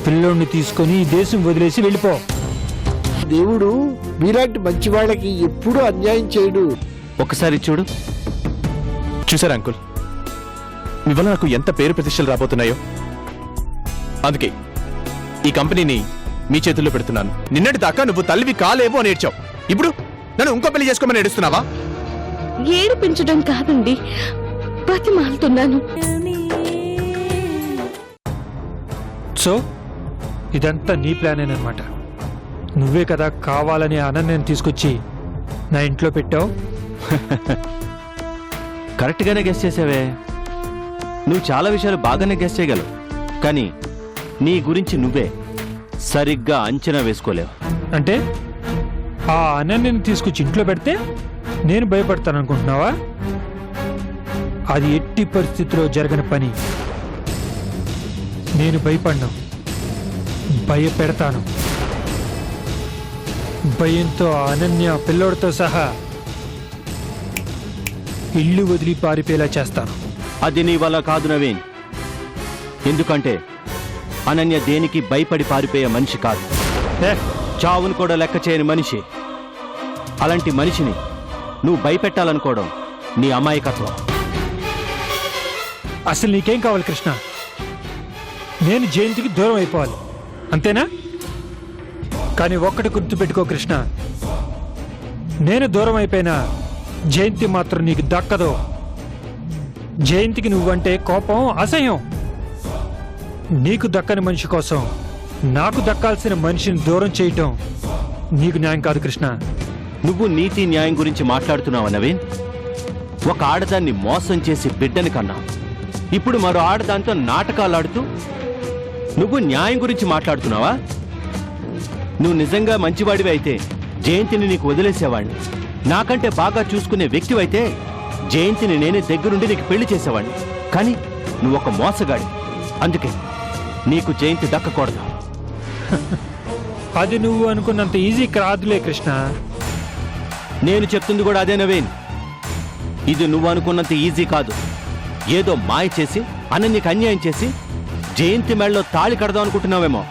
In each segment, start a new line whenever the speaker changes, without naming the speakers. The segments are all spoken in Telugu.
పిల్లోడిని తీసుకొని ఈ దేశం వదిలేసి వెళ్ళిపో.
దేవుడు మీలాంటి మంచి వాళ్ళకి ఎప్పుడూ అన్యాయం చేయడు.
ఒకసారి చూడు. చూసారా అంకుల్, మీ వల్ల నాకు ఎంత పేరు ప్రతిష్టలు రాబోతున్నాయో. అందుకే ఈ కంపెనీని మీ చేతుల్లో పెడుతున్నాను. నిన్నటి దాకా నువ్వు తల్లివి కాలేవో అని ఏడ్చావు. ఇప్పుడు నన్ను ఇంకో పెళ్లి చేసుకోమని ఏడుస్తున్నావా?
ఏడిపించడం కాదండి, బతిమాలుతున్నాను.
సో ఇదంతా నీ ప్లానేనమాట. నువ్వే కదా కావాలని అనన్యని తీసుకొచ్చి నా ఇంట్లో పెట్టావు.
కరెక్ట్గానే గెస్ చేసావే. నువ్వు చాలా విషయాలు బాగానే గెస్ చేయగలవు, కానీ నీ గురించి నువ్వే సరిగ్గా అంచనా వేసుకోలేవు.
అంటే ఆ అనన్యని తీసుకొచ్చి ఇంట్లో పెడితే నేను భయపడతాను అనుకుంటున్నావా? అది ఎట్టి పరిస్థితిలో జరగని పని. నేను భయపడ్ను, భయపెడతాను. భయంతో అనన్య పిల్లోడితో సహా ఇల్లు వదిలి పారిపోయేలా చేస్తాను.
అది నీ వల్ల కాదు నవీన్. ఎందుకంటే అనన్య దేనికి భయపడి పారిపోయే మనిషి కాదు. చావును కూడా లెక్క చేయని మనిషి. అలాంటి మనిషిని నువ్వు భయపెట్టాలనుకోవడం నీ అమాయకత్వం.
అసలు నీకేం కావాలి కృష్ణ? నేను జయంతికి దూరం అయిపోవాలి, అంతేనా? కానీ ఒక్కటి గుర్తుపెట్టుకో కృష్ణ, నేను దూరం అయిపోయినా జయంతి మాత్రం నీకు దక్కదు. జయంతికి నువ్వంటే కోపం, అసహ్యం. నీకు దక్కని మనిషి కోసం నాకు దక్కాల్సిన మనిషిని దూరం చేయటం నీకు న్యాయం కాదు కృష్ణ.
నువ్వు నీతి న్యాయం గురించి మాట్లాడుతున్నావా నవీన్? ఒక ఆడదాన్ని మోసం చేసి బిడ్డని కన్నా ఇప్పుడు మరో ఆడదాంతో నాటకాలు ఆడుతూ నువ్వు న్యాయం గురించి మాట్లాడుతున్నావా? నువ్వు నిజంగా మంచివాడివి అయితే జయంతిని నీకు వదిలేసేవాడిని. నాకంటే బాగా చూసుకునే వ్యక్తివైతే జయంతిని నేనే దగ్గరుండి నీకు పెళ్లి చేసేవాడిని. కానీ నువ్వు ఒక మోసగాడి. అందుకే నీకు జయంతి దక్కకూడదు.
అది నువ్వు అనుకున్నంత ఈజీ కాదులే కృష్ణ.
నేను చెప్తుంది కూడా అదే నవీన్. ఇది నువ్వు అనుకున్నంత ఈజీ కాదు. ఏదో మాయ చేసి అనన్యకి అన్యాయం చేసి జయంతి మెళ్ళలో తాళి కడదాం అనుకుంటున్నావేమో.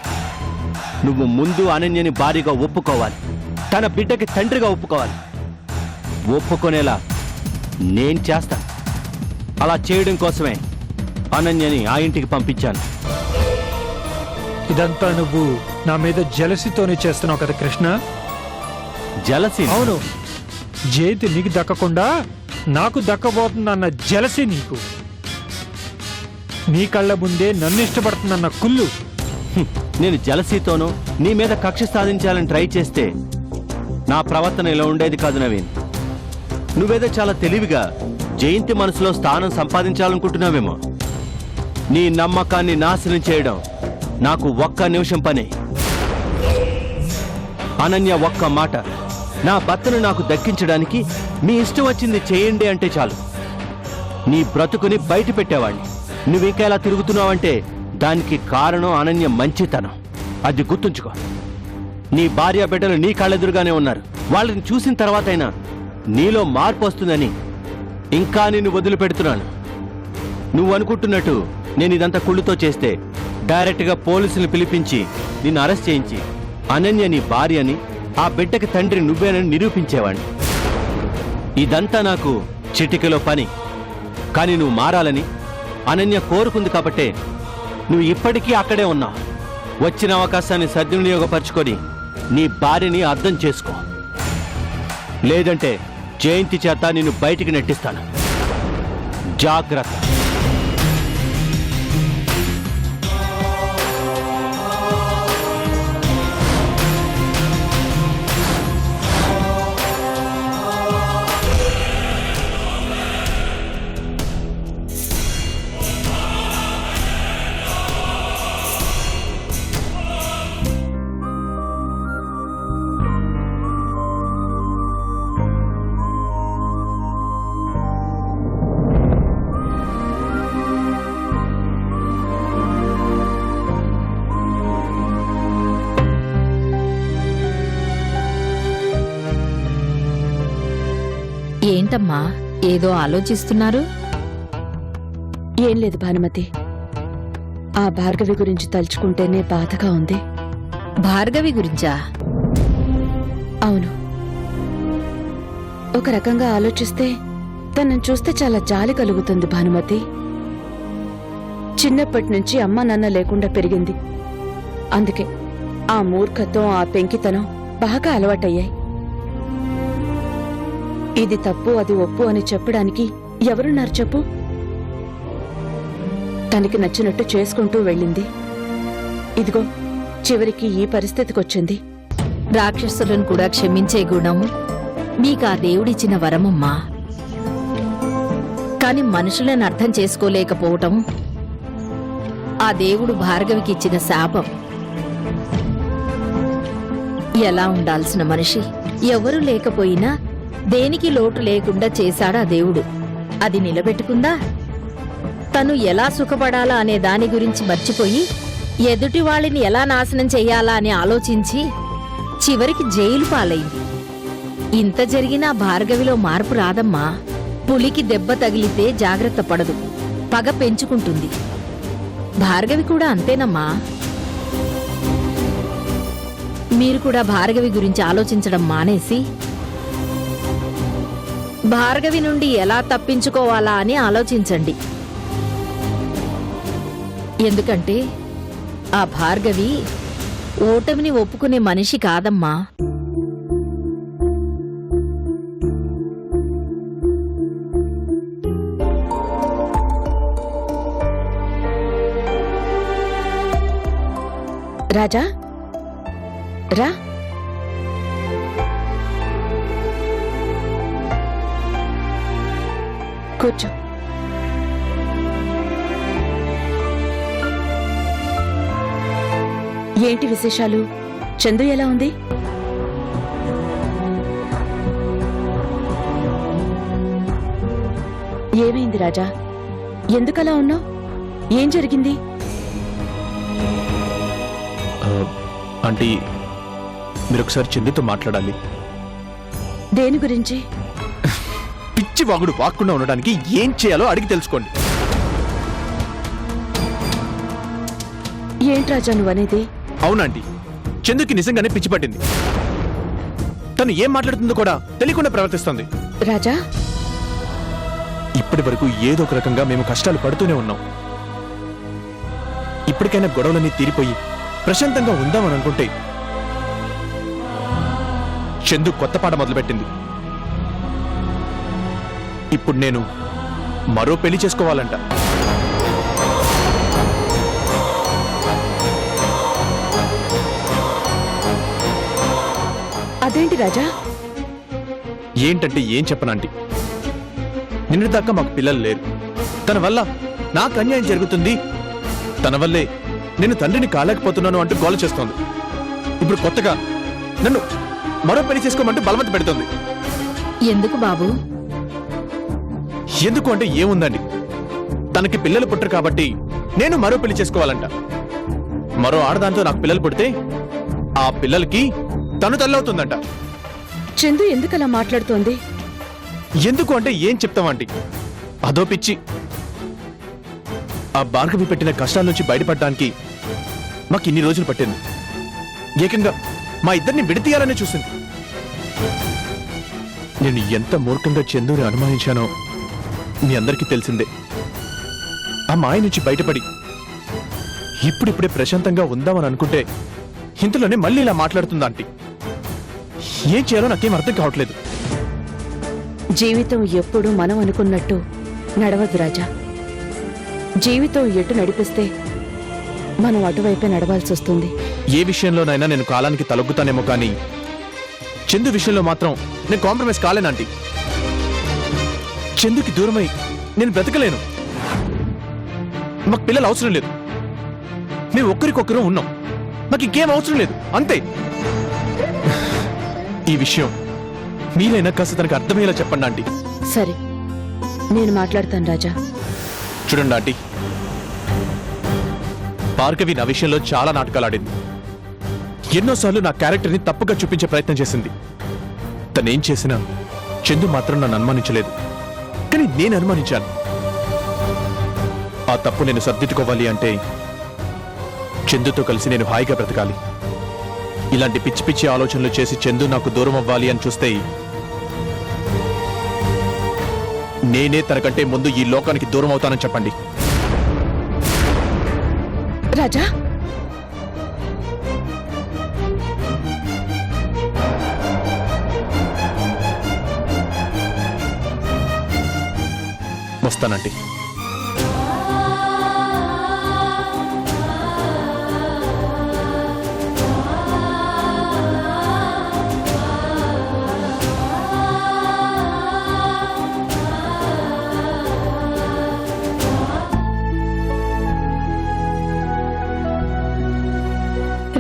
నువ్వు ముందు అనన్యని భారీగా ఒప్పుకోవాలి, తన బిడ్డకి తండ్రిగా ఒప్పుకోవాలి. ఒప్పుకునేలా నేను చేస్తా. అలా చేయడం కోసమే అనన్యని ఆ ఇంటికి పంపించాను.
ఇదంతా నువ్వు నా మీద జలసితోనే చేస్తున్నావు కదా కృష్ణ?
జలసి?
అవును. జయంతి నీకు దక్కకుండా నాకు దక్కబోతుందన్న జలసి నీకు. నీ కళ్ళ ముందే నన్ను ఇష్టపడుతుందన్న కుళ్ళు.
నేను జలసీతోనూ నీ మీద కక్ష సాధించాలని ట్రై చేస్తే నా ప్రవర్తన ఇలా ఉండేది కాదు నవీన్. నువ్వేదో చాలా తెలివిగా జయంతి మనసులో స్థానం సంపాదించాలనుకుంటున్నావేమో. నీ నమ్మకాన్ని నాశనం చేయడం నాకు ఒక్క నిమిషం పని. అనన్య ఒక్క మాట, నా భర్తను నాకు దక్కించడానికి మీ ఇష్టం వచ్చింది చేయండి అంటే చాలు, నీ బ్రతుకుని బయట పెట్టేవాడిని. నువ్వింకా ఇలా తిరుగుతున్నావంటే దానికి కారణం అనన్య మంచితనం. అది గుర్తుంచుకో. నీ భార్య బిడ్డలు నీ కళ్ళెదురుగానే ఉన్నారు. వాళ్ళని చూసిన తర్వాతైనా నీలో మార్పు వస్తుందని ఇంకా నిన్ను వదిలిపెడుతున్నాను. నువ్వు అనుకుంటున్నట్టు నేను ఇదంతా కుళ్ళుతో చేస్తే డైరెక్ట్గా పోలీసులు పిలిపించి నిన్ను అరెస్ట్ చేయించి అనన్య నీ భార్యని, ఆ బిడ్డకి తండ్రి నువ్వేనని నిరూపించేవాడిని. ఇదంతా నాకు చిటికలో పని. కానీ నువ్వు మారాలని అనన్య కోరుకుంది కాబట్టే నువ్వు ఇప్పటికీ అక్కడే ఉన్నావు. వచ్చిన అవకాశాన్ని సద్వినియోగపరచుకొని నీ భార్యని అర్థం చేసుకో. లేదంటే జయంతి చేత నిన్ను బయటికి నెట్టిస్తాను. జాగ్రత్త.
ఏంటమ్మా ఏదో ఆలోచిస్తున్నారు?
ఏం లేదు భానుమతి,
ఆ భార్గవి గురించి తలుచుకుంటేనే బాధగా ఉంది.
భార్గవి గురించా?
అవును, ఒక రకంగా ఆలోచిస్తే తనను చూస్తే చాలా జాలి కలుగుతుంది భానుమతి. చిన్నప్పటి నుంచి అమ్మ నాన్న లేకుండా పెరిగింది. అందుకే ఆ మూర్ఖత్వం, ఆ పెంకితనం బాగా అలవాటయ్యాయి. ఇది తప్పు, అది ఒప్పు అని చెప్పడానికి ఎవరున్నారు చెప్పు? తనకి నచ్చినట్టు చేసుకుంటూ వెళ్ళింది. ఇదిగో చివరికి ఈ పరిస్థితికొచ్చింది.
రాక్షసులను కూడా క్షమించే గుణం మీకా దేవుడిచ్చిన వరమమ్మా. కాని మనుషులను అర్థం చేసుకోలేకపోవటం ఆ దేవుడు భార్గవికి ఇచ్చిన శాపం. ఎలా ఉండాల్సిన మనిషి ఎవరూ లేకపోయినా దేనికి లోటు లేకుండా చేశాడా దేవుడు. అది నిలబెట్టుకుందా? తను ఎలా సుఖపడాలా అనే దాని గురించి మర్చిపోయి ఎదుటి వాళ్ళని ఎలా నాశనం చెయ్యాలా అని ఆలోచించి చివరికి జైలు పాలైంది. ఇంత జరిగినా భార్గవిలో మార్పు రాదమ్మా. పులికి దెబ్బ తగిలితే జాగ్రత్త పడదు, పగ పెంచుకుంటుంది. భార్గవి కూడా అంతేనమ్మా. మీరు కూడా భార్గవి గురించి ఆలోచించడం మానేసి భార్గవి నుండి ఎలా తప్పించుకోవాలా అని ఆలోచించండి. ఎందుకంటే ఆ భార్గవి ఓటమిని ఒప్పుకునే మనిషి కాదమ్మా.
రాజా, రా. కూర్చో. ఏంటి విశేషాలు? చందు ఎలా ఉంది? ఏమైంది రాజా? ఎందుకలా ఉన్నావు? ఏం జరిగింది?
ఆంటీ, మీరు ఒకసారి చందుతో మాట్లాడాలి.
దేని గురించి?
పిచ్చి వాగుడు వాక్కుండా ఉండడానికి ఏం చేయాలో అడిగి తెలుసుకోండి.
ఏంటి రాజా నువ్వనేది?
అవునండి, చందుకి నిజంగానే పిచ్చి పట్టింది. తను ఏం మాట్లాడుతుందో కూడా తెలియకుండా ప్రవర్తిస్తుంది.
రాజా,
ఇప్పటి వరకు ఏదో ఒక రకంగా మేము కష్టాలు పడుతూనే ఉన్నాం. ఇప్పటికైనా గొడవలన్నీ తీరిపోయి ప్రశాంతంగా ఉందామని అనుకుంటే చందు కొత్త పాట మొదలుపెట్టింది. ఇప్పుడు నేను మరో పెళ్లి చేసుకోవాలంట.
అదేంటి రాజా?
ఏంటంటే ఏం చెప్పనండి, నిన్నటిదాకా మాకు పిల్లలు లేరు. తన వల్ల నాకు అన్యాయం జరుగుతుంది, తన వల్లే నేను తండ్రిని కాలేకపోతున్నాను అంటూ గోల చేస్తోంది. ఇప్పుడు కొత్తగా నన్ను మరో పెళ్లి చేసుకోమంటూ బలవంత పెడుతోంది.
ఎందుకు బాబు?
ఎందుకు అంటే ఏముందండి, తనకి పిల్లలు పుట్టరు కాబట్టి నేను మరో పెళ్లి చేసుకోవాలంట. మరో ఆడదాంతో నాకు పిల్లలు పుడితే ఆ పిల్లలకి తను తల్లవుతుందంట.
చందు ఎందుకలా మాట్లాడుతోంది?
ఎందుకు అంటే ఏం చెప్తామండి, అదో పిచ్చి. ఆ భార్గవి పెట్టిన కష్టాల నుంచి బయటపడడానికి మాకు ఇన్ని రోజులు పట్టింది. ఏకంగా మా ఇద్దరిని విడతీయాలని చూసింది. నేను ఎంత మూర్ఖంగా చందుని అనుమానించానో మీ అందరికీ తెలిసిందే. ఆ మాయ నుంచి బయటపడి ఇప్పుడిప్పుడే ప్రశాంతంగా ఉందామని అనుకుంటే ఇంతలోనే మళ్ళీ ఇలా మాట్లాడుతుందా ఆంటీ? ఏం చేయాలో నాకేం అర్థం కావట్లేదు.
జీవితం ఎప్పుడు మనం అనుకున్నట్టు నడవదు రాజా. జీవితం ఎటు నడిపిస్తే మనం అటువైపే నడవాల్సి వస్తుంది.
ఏ విషయంలోనైనా నేను కాలానికి తలొగ్గుతానేమో కానీ చందు విషయంలో మాత్రం నేను కాంప్రమైజ్ కాలేనంటీ. చందుకి దూరమై నేను బ్రతకలేను. మాకు పిల్లలు అవసరం లేదు, మేము ఒక్కరికొక్కరు ఉన్నాం, మాకు ఇంకేం అవసరం లేదు, అంతే. ఈ విషయం మీరైనా కాస్త తనకు అర్థమయ్యేలా చెప్పండి ఆంటీ.
సరే, నేను మాట్లాడతాను రాజా.
చూడండి ఆంటీ, భార్గవి నా విషయంలో చాలా నాటకాలు ఆడింది. ఎన్నోసార్లు నా క్యారెక్టర్ని తప్పుగా చూపించే ప్రయత్నం చేసింది. తనేం చేసినా చందు మాత్రం నన్ను అనుమానించలేదు, కానీ నేను అనుమానించాను. ఆ తప్పు నేను సర్దిద్దుకోవాలి అంటే చందుతో కలిసి నేను హాయిగా బ్రతకాలి. ఇలాంటి పిచ్చి పిచ్చి ఆలోచనలు చేసి చందు నాకు దూరం అవ్వాలి అని చూస్తే నేనే తనకంటే ముందు ఈ లోకానికి దూరం అవుతానని చెప్పండి.
రాజా,
వస్తానండి.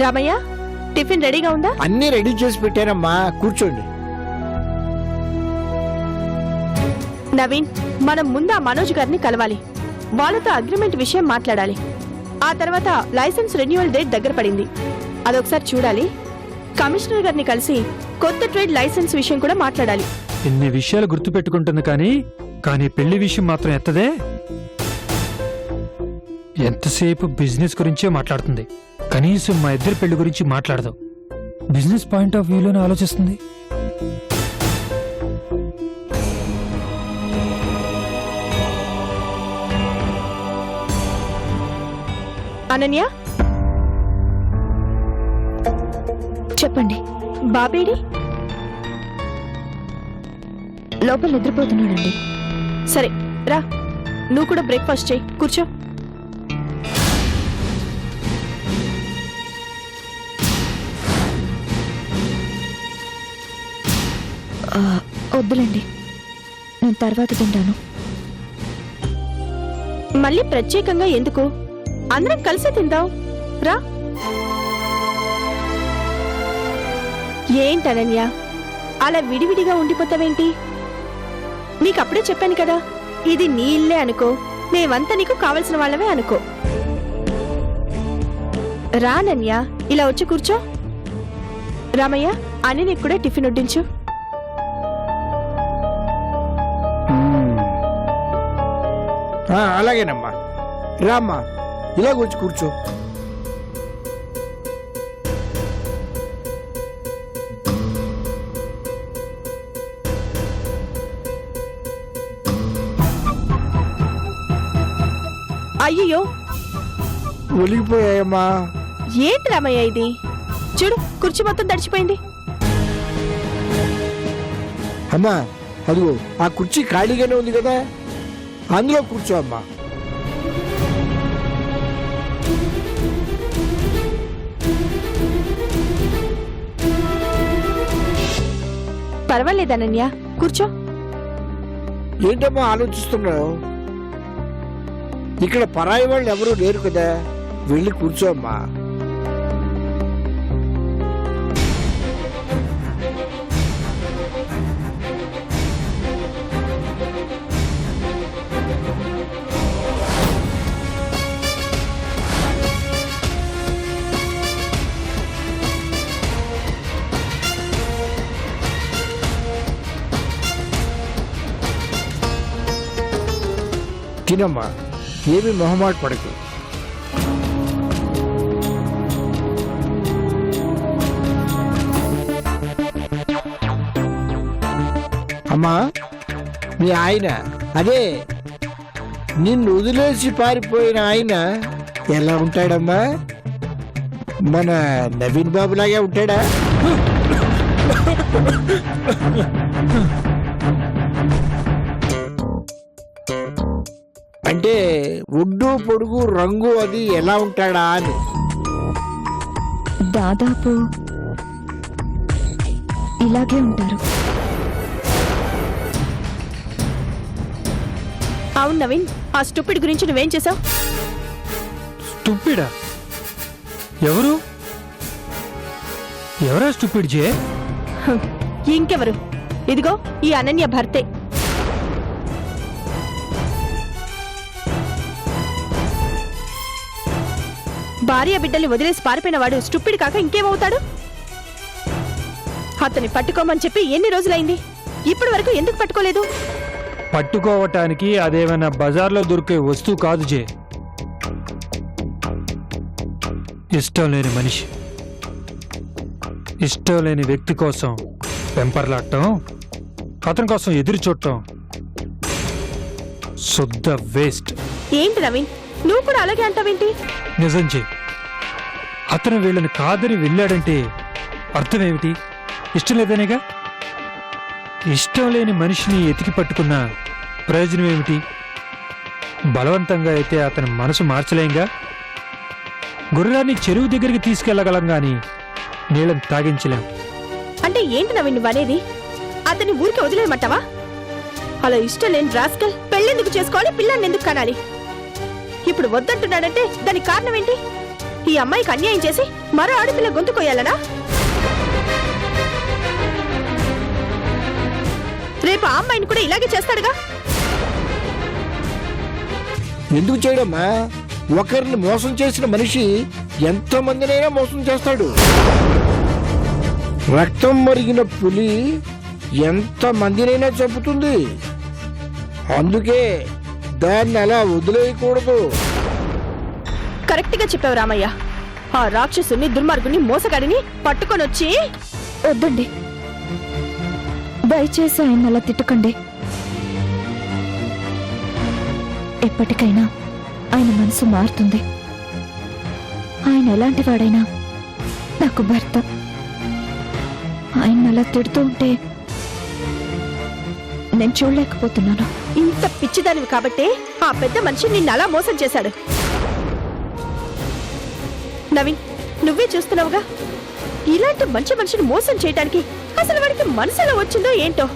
రామయ్య, టిఫిన్ రెడీగా ఉందా?
అన్నీ రెడీ చేసి పెట్టానమ్మా, కూర్చోండి.
నవీన్, మనం ముందు ఆ మనోజ్ గారిని కలవాలి. వాళ్ళతో అగ్రిమెంట్ విషయం మాట్లాడాలి. ఆ తర్వాత లైసెన్స్ రెన్యువల్ డేట్ దగ్గర పడింది, అదొకసారి చూడాలి. కమిషనర్ గారిని కలిసి కొత్త ట్రేడ్ లైసెన్స్ విషయం కూడా మాట్లాడాలి.
ఇన్ని విషయాలు గుర్తు పెట్టుకుంటుంది కానీ పెళ్లి విషయం మాత్రం ఎత్తదే. ఎంతసేపు బిజినెస్ గురించే మాట్లాడుతుంది, కనీసం మా ఇద్దరి పెళ్లి గురించి మాట్లాడదు. బిజినెస్ పాయింట్ ఆఫ్ వ్యూలోనే ఆలోచిస్తుంది.
అనన్య,
చెప్పండి.
బాబేడి
లోపల నిద్రపోతున్నాడండి.
సరే రా, నువ్వు కూడా బ్రేక్ఫాస్ట్ చేయి, కూర్చో.
వద్దులేండి, నేను తర్వాత తింటాను.
మళ్ళీ ప్రత్యేకంగా ఎందుకు? అందరం కలిసి తిందాం, రా. ఏంటనన్య, అలా విడివిడిగా ఉండిపోతావేంటి? నీకప్పుడే చెప్పాను కదా, ఇది నీ ఇల్లే అనుకో, మేమంతా నీకు కావలసిన వాళ్ళమే అనుకో. రానన్య, ఇలా వచ్చి కూర్చో. రామయ్య, అని నీకు కూడా టిఫిన్ వడ్డించు.
అలాగేనమ్మా, రామ్మా, ఇలా వచ్చి కూర్చో.
అయ్యో,
ఒలిగిపోయాయమ్మా.
ఏంటి రామయ్య ఇది? చూడు, కుర్చీ మొత్తం తడిచిపోయింది.
అమ్మా, అదిగో ఆ కుర్చీ ఖాళీగానే ఉంది కదా, అందులో కూర్చో అమ్మా.
పర్వాలేదనన్య, కూర్చో.
ఏంటమ్మా ఆలోచిస్తున్నావు? ఇక్కడ పరాయి వాళ్ళు ఎవరూ లేరు కదా, వెళ్ళి కూర్చో అమ్మా. తినమ్మా, ఏమి మొహమాట పడకు. అమ్మా, మీ ఆయన, అదే నిన్ను వదిలేసి పారిపోయిన ఆయన ఎలా ఉంటాడమ్మా? మన నవీన్ బాబు లాగే ఉంటాడా? అంటే ఒడ్డు పొడుగు రంగు అది ఎలా ఉంటాడా అని.
దాదాపు ఇలాగే ఉంటారు.
అవును నవీన్, ఆ స్టూపిడ్ గురించి నువ్వేం చేసావు?
స్టూపిడా? ఎవరా స్టూపిడ్ జే?
ఇంకెవరు? ఇదిగో ఈ అనన్య భర్తే. భార్య బిడ్డల్ని వదిలేసి పారిపోయిన వాడు స్టూపిడ్ కాక ఇంకేమవుతాడు? అతన్ని పట్టుకోమని చెప్పి ఎన్ని రోజులైంది, ఇప్పటి వరకు ఎందుకు పట్టుకోలేదు?
పట్టుకోవటానికి అదేమైనా బజార్లో దొరికే వస్తువు కాదు జే. ఇష్టం లేని మనిషి, ఇష్టం లేని వ్యక్తి కోసం వెంపర్లాడటం, అతని కోసం ఎదురు చూడటం శుద్ధ వేస్ట్.
ఏంటి నవీన్, నువ్వు కూడా అలాగే అంటావేంటి?
నిజం చెయ్యి. అతను వీళ్ళని కాదని వెళ్ళాడంటే అర్థం ఏమిటి? ఇష్టం లేదనేగా. ఇష్టం లేని మనిషిని ఎతికి పట్టుకున్న ప్రయోజనం ఏమిటి? బలవంతంగా అయితే అతని మనసు మార్చలేంగా. గుర్రాన్ని చెరువు దగ్గరికి తీసుకెళ్లగలం గాని నీళ్ళని తాగించలేం.
అంటే ఏంటి నవీన్ నువ్వు అనేది? అతన్ని ఊరికి వదిలేయమంటావా? అలా ఇష్టం లేని రాస్కల్ పెళ్ళెందుకు చేసుకోవాలి, పిల్లాన్ని ఎందుకు కనాలి? ఇప్పుడు వద్దంటున్నాడంటే దానికి కారణం ఏంటి? ఈ అమ్మాయికి అన్యాయం చేసి మరో ఆడపిల్ల గొంతు కొయ్యాలనా? రేపు ఆ అమ్మాయిని కూడా ఇలాగే చేస్తాడుగా.
ఎందుకు చేయడమ్మా? ఒకరిని మోసం చేసిన మనిషి ఎంతమందినైనా మోసం చేస్తాడు. రక్తం మరిగిన పులి ఎంతమందినైనా చంపుతుంది. అందుకే దాన్ని అలా వదిలేయకూడదు.
కరెక్ట్ గా చెప్పావు రామయ్య. ఆ రాక్షసుని, దుర్మార్గుని, మోసగాడిని పట్టుకొని వచ్చి.
వద్దండి, దయచేసి ఆయన అలా తిట్టకండి. ఎప్పటికైనా ఆయన మనసు మారుతుంది. ఆయన ఎలాంటి వాడైనా నాకు భర్త. ఆయన అలా తిడుతూ ఉంటే నేను చూడలేకపోతున్నాను.
ఇంత పిచ్చిదానివి కాబట్టే ఆ పెద్ద మనిషి నిన్ను అలా మోసం చేశాడు. నవీన్, నువ్వే చూస్తున్నావుగా. ఇలాంటి మంచి మనిషిని మోసం చేయడానికి అసలు వాడికి మనసు ఎలా వచ్చిందో ఏంటో.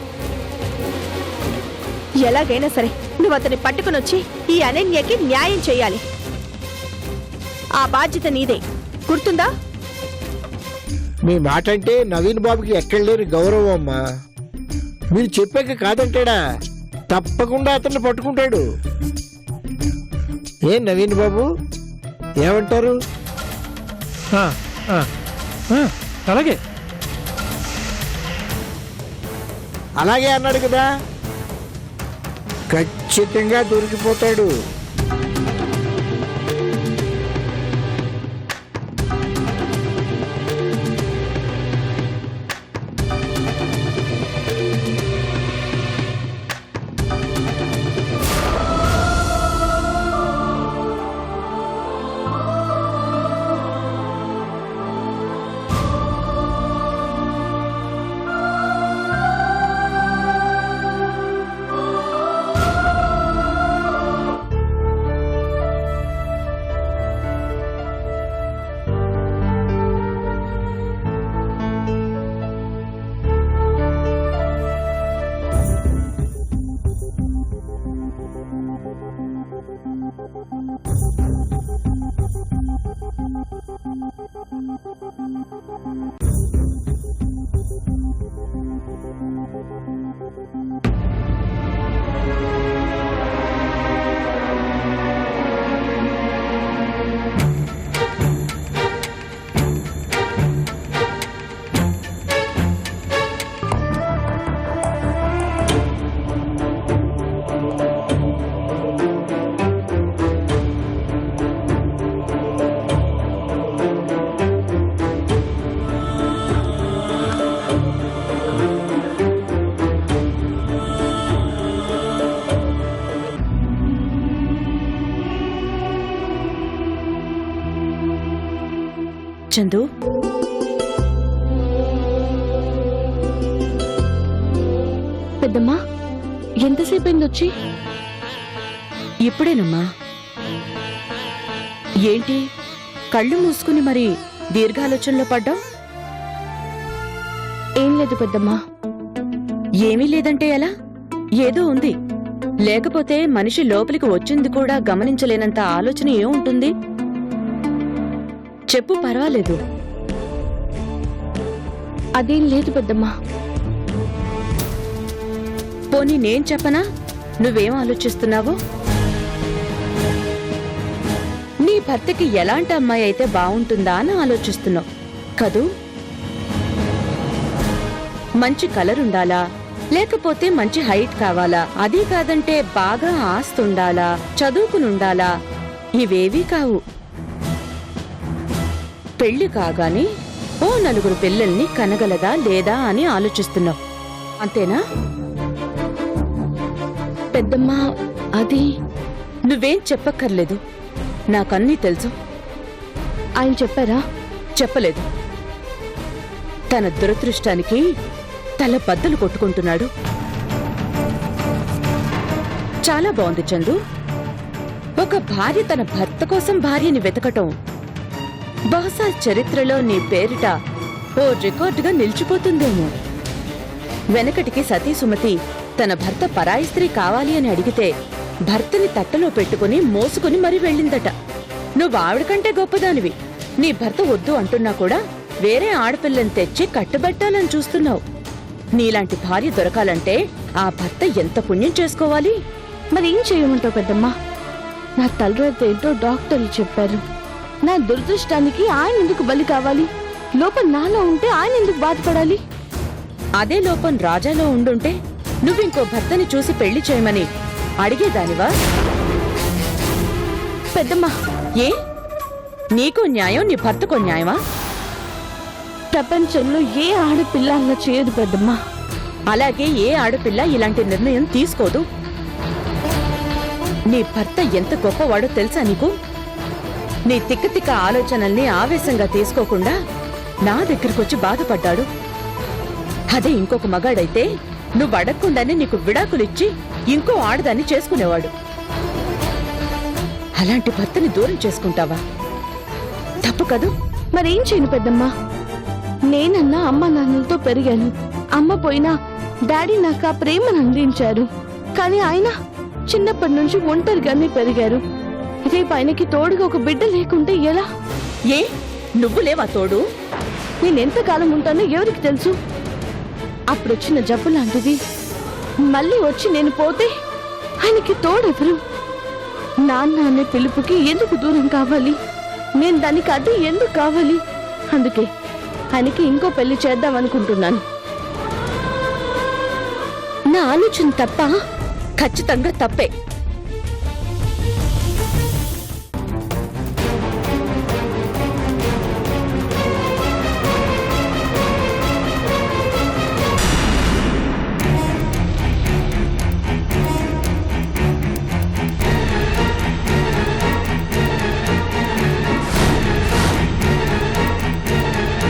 ఎలాగైనా సరే నువ్వు అతన్ని పట్టుకుని వచ్చి ఈ అనన్యకి న్యాయం చేయాలి. ఆ బాధ్యత నీదే, గుర్తుందా?
మీ మాట అంటే నవీన్ బాబుకి ఎక్కడ లేని గౌరవం అమ్మా. మీరు చెప్పాక కాదంటాడా? తప్పకుండా అతన్ని పట్టుకుంటాడు. ఏం నవీన్ బాబు, ఏమంటారు?
ఆ, ఆ, ఆ, అలాగే.
అలాగే అన్నాడు కదా, ఖచ్చితంగా దొరికిపోతాడు.
చందు,
పెద్దమ్మా,
ఎంతసేపు అయింది వచ్చి? ఇప్పుడేనమ్మా. ఏంటి కళ్ళు మూసుకుని మరి దీర్ఘాలోచనలో పడ్డావు?
ఏం లేదు పెద్దమ్మా.
ఏమీ లేదంటే ఎలా? ఏదో ఉంది. లేకపోతే మనిషి లోపలికి వచ్చింది కూడా గమనించలేనంత ఆలోచన ఏముంటుంది? చెప్పు, పర్వాలేదు.
అదేం లేదు పెద్దమ్మా.
పోనీ నేను చెప్పనా నువ్వేం ఆలోచిస్తున్నావో? నీ భర్తకి ఎలాంటి అమ్మాయి అయితే బాగుంటుందా అని ఆలోచిస్తున్నావు కదూ? మంచి కలర్ ఉండాలా, లేకపోతే మంచి హైట్ కావాలా, అది కాదంటే బాగా ఆస్తుండాలా, చదువుకునుండాలా? ఇవేవీ కావు.
పెళ్లి కాగానే ఓ 4 పిల్లల్ని కనగలదా లేదా అని ఆలోచిస్తున్నావు అంతేనా?
పెద్దమ్మా అది
నువ్వేం చెప్పక్కర్లేదు, నాకన్నీ తెలుసు.
ఆయన చెప్పారా?
చెప్పలేదు. తన దురదృష్టానికి తల బద్దలు కొట్టుకుంటున్నాడు. చాలా బాగుంది చందు. ఒక భార్య తన భర్త కోసం భార్యని వెతకటం బహుశా చరిత్రలో నీ పేరిట ఓ రికార్డుగా నిలిచిపోతుందేమో. వెనకటికి సతీ సుమతి తన భర్త పరాయి స్త్రీ కావాలి అని అడిగితే భర్తని తట్టలో పెట్టుకుని మోసుకుని మరీ వెళ్ళిందట. నువ్వు ఆవిడ కంటే గొప్పదానివి. నీ భర్త వద్దు అంటున్నా కూడా వేరే ఆడపిల్లని తెచ్చి కట్టుబెట్టాలని చూస్తున్నావు. నీలాంటి భార్య దొరకాలంటే ఆ భర్త ఎంత పుణ్యం చేసుకోవాలి?
మరి ఏం చేయమంటావు పెద్దమ్మా? నా తలరాత ఏంటో డాక్టర్లు చెప్పారు. నా దురదృష్టానికి ఆయన ఎందుకు బలి కావాలి? లోపం నాలో ఉంటే ఆయన ఎందుకు బాధపడాలి?
అదే లోపం రాజాలో ఉండుంటే నువ్వింకో భర్తని చూసి పెళ్లి చేయమని అడిగేదానివా?
పెద్దమ్మా,
ఏ నీకో న్యాయం, నీ భర్తకో న్యాయమా?
ప్రపంచంలో ఏ ఆడపిల్ల అలా చేయదు పెద్దమ్మా.
అలాగే ఏ ఆడపిల్ల ఇలాంటి నిర్ణయం తీసుకోదు. నీ భర్త ఎంత గొప్పవాడో తెలుసా నీకు? నీ తిక్క ఆలోచనల్ని ఆవేశంగా తీసుకోకుండా నా దగ్గరకొచ్చి బాధపడ్డాడు. అదే ఇంకొక మగాడైతే నువ్వు అడగకుండానే నీకు విడాకులిచ్చి ఇంకో ఆడదాన్ని చేసుకునేవాడు. అలాంటి భర్తని దూరం చేసుకుంటావా? తప్పు కదూ?
మరేం చేయను పెద్దమ్మా? నేనన్నా అమ్మ నాన్నలతో పెరిగాను. అమ్మ పోయినా డాడీ నాకు ఆ ప్రేమను అందించారు. కానీ ఆయన చిన్నప్పటి నుంచి ఒంటరిగానే పెరిగారు. రేపు ఆయనకి తోడుగా ఒక బిడ్డ లేకుంటే ఎలా?
ఏ నువ్వు లేవా తోడు?
నేనెంతకాలం ఉంటానో ఎవరికి తెలుసు? అప్పుడొచ్చిన జబ్బు లాంటిది మళ్ళీ వచ్చి నేను పోతే ఆయనకి తోడెవరు? నాన్న అనే పిలుపుకి ఎందుకు దూరం కావాలి? నేను దానికి అది ఎందుకు కావాలి? అందుకే ఆయనకి ఇంకో పెళ్లి చేద్దాం అనుకుంటున్నాను.
నా ఆలోచన తప్ప? ఖచ్చితంగా తప్పే.